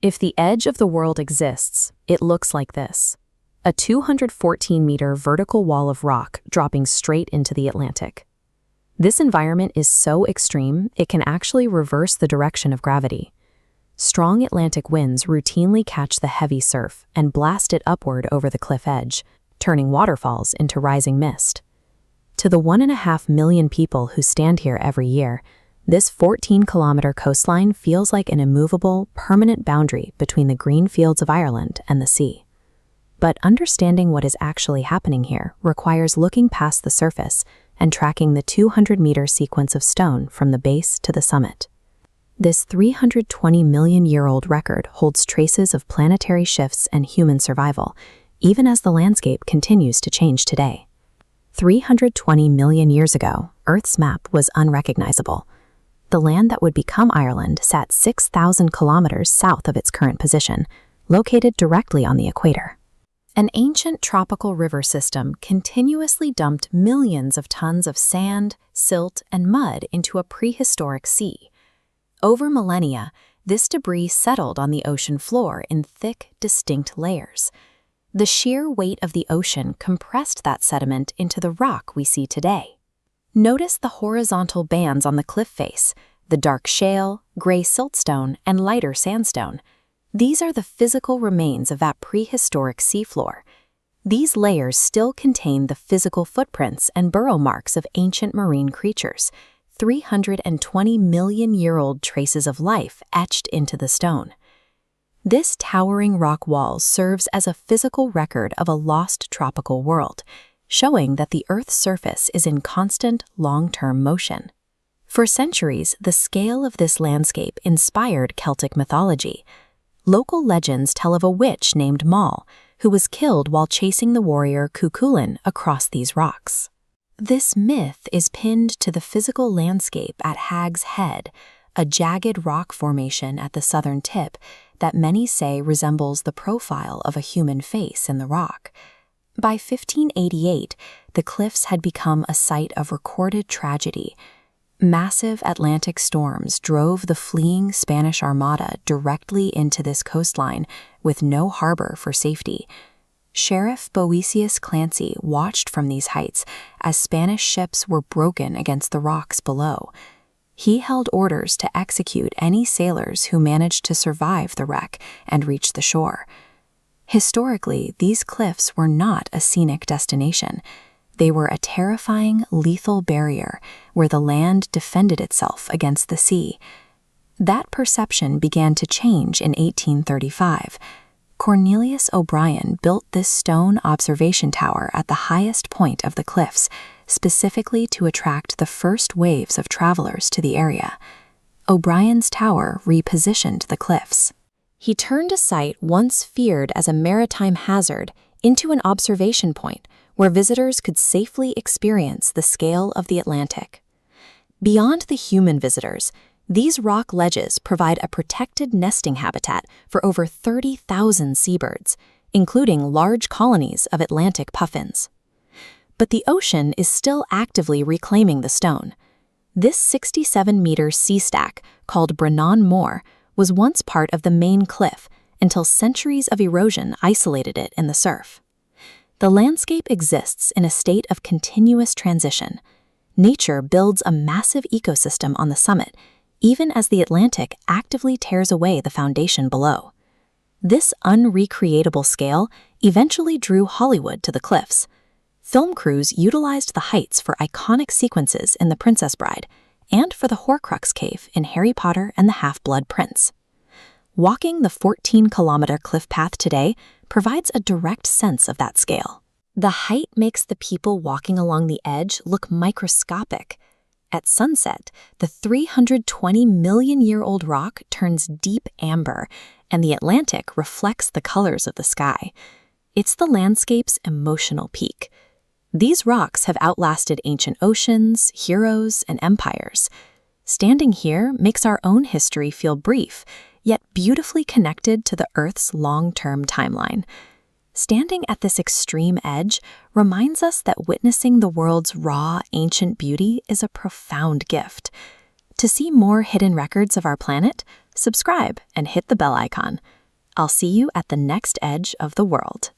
If the edge of the world exists, it looks like this: a 214-meter vertical wall of rock dropping straight into the Atlantic. This environment is so extreme, it can actually reverse the direction of gravity. Strong Atlantic winds routinely catch the heavy surf and blast it upward over the cliff edge, turning waterfalls into rising mist. To the 1.5 million people who stand here every year, this 14-kilometer coastline feels like an immovable, permanent boundary between the green fields of Ireland and the sea. But understanding what is actually happening here requires looking past the surface and tracking the 200-meter sequence of stone from the base to the summit. This 320-million-year-old record holds traces of planetary shifts and human survival, even as the landscape continues to change today. 320 million years ago, Earth's map was unrecognizable. The land that would become Ireland sat 6,000 kilometers south of its current position, located directly on the equator. An ancient tropical river system continuously dumped millions of tons of sand, silt, and mud into a prehistoric sea. Over millennia, this debris settled on the ocean floor in thick, distinct layers. The sheer weight of the ocean compressed that sediment into the rock we see today. Notice the horizontal bands on the cliff face, the dark shale, gray siltstone, and lighter sandstone. These are the physical remains of that prehistoric seafloor. These layers still contain the physical footprints and burrow marks of ancient marine creatures, 320-million-year-old traces of life etched into the stone. This towering rock wall serves as a physical record of a lost tropical world, showing that the Earth's surface is in constant, long-term motion. For centuries, the scale of this landscape inspired Celtic mythology. Local legends tell of a witch named Moll, who was killed while chasing the warrior Cuchulainn across these rocks. This myth is pinned to the physical landscape at Hag's Head, a jagged rock formation at the southern tip that many say resembles the profile of a human face in the rock. By 1588, the cliffs had become a site of recorded tragedy. Massive Atlantic storms drove the fleeing Spanish Armada directly into this coastline with no harbor for safety. Sheriff Boethius Clancy watched from these heights as Spanish ships were broken against the rocks below. He held orders to execute any sailors who managed to survive the wreck and reach the shore. Historically, these cliffs were not a scenic destination. They were a terrifying, lethal barrier where the land defended itself against the sea. That perception began to change in 1835. Cornelius O'Brien built this stone observation tower at the highest point of the cliffs, specifically to attract the first waves of travelers to the area. O'Brien's tower repositioned the cliffs. He turned a site once feared as a maritime hazard into an observation point where visitors could safely experience the scale of the Atlantic. Beyond the human visitors, these rock ledges provide a protected nesting habitat for over 30,000 seabirds, including large colonies of Atlantic puffins. But the ocean is still actively reclaiming the stone. This 67-meter sea stack, called Brennan Moor, was once part of the main cliff until centuries of erosion isolated it in the surf. The landscape exists in a state of continuous transition. Nature builds a massive ecosystem on the summit, even as the Atlantic actively tears away the foundation below. This unrecreatable scale eventually drew Hollywood to the cliffs. Film crews utilized the heights for iconic sequences in The Princess Bride and for the Horcrux Cave in Harry Potter and the Half-Blood Prince. Walking the 14-kilometer cliff path today provides a direct sense of that scale. The height makes the people walking along the edge look microscopic. At sunset, the 320-million-year-old rock turns deep amber, and the Atlantic reflects the colors of the sky. It's the landscape's emotional peak. These rocks have outlasted ancient oceans, heroes, and empires. Standing here makes our own history feel brief, yet beautifully connected to the Earth's long-term timeline. Standing at this extreme edge reminds us that witnessing the world's raw, ancient beauty is a profound gift. To see more hidden records of our planet, subscribe, and hit the bell icon. I'll see you at the next edge of the world.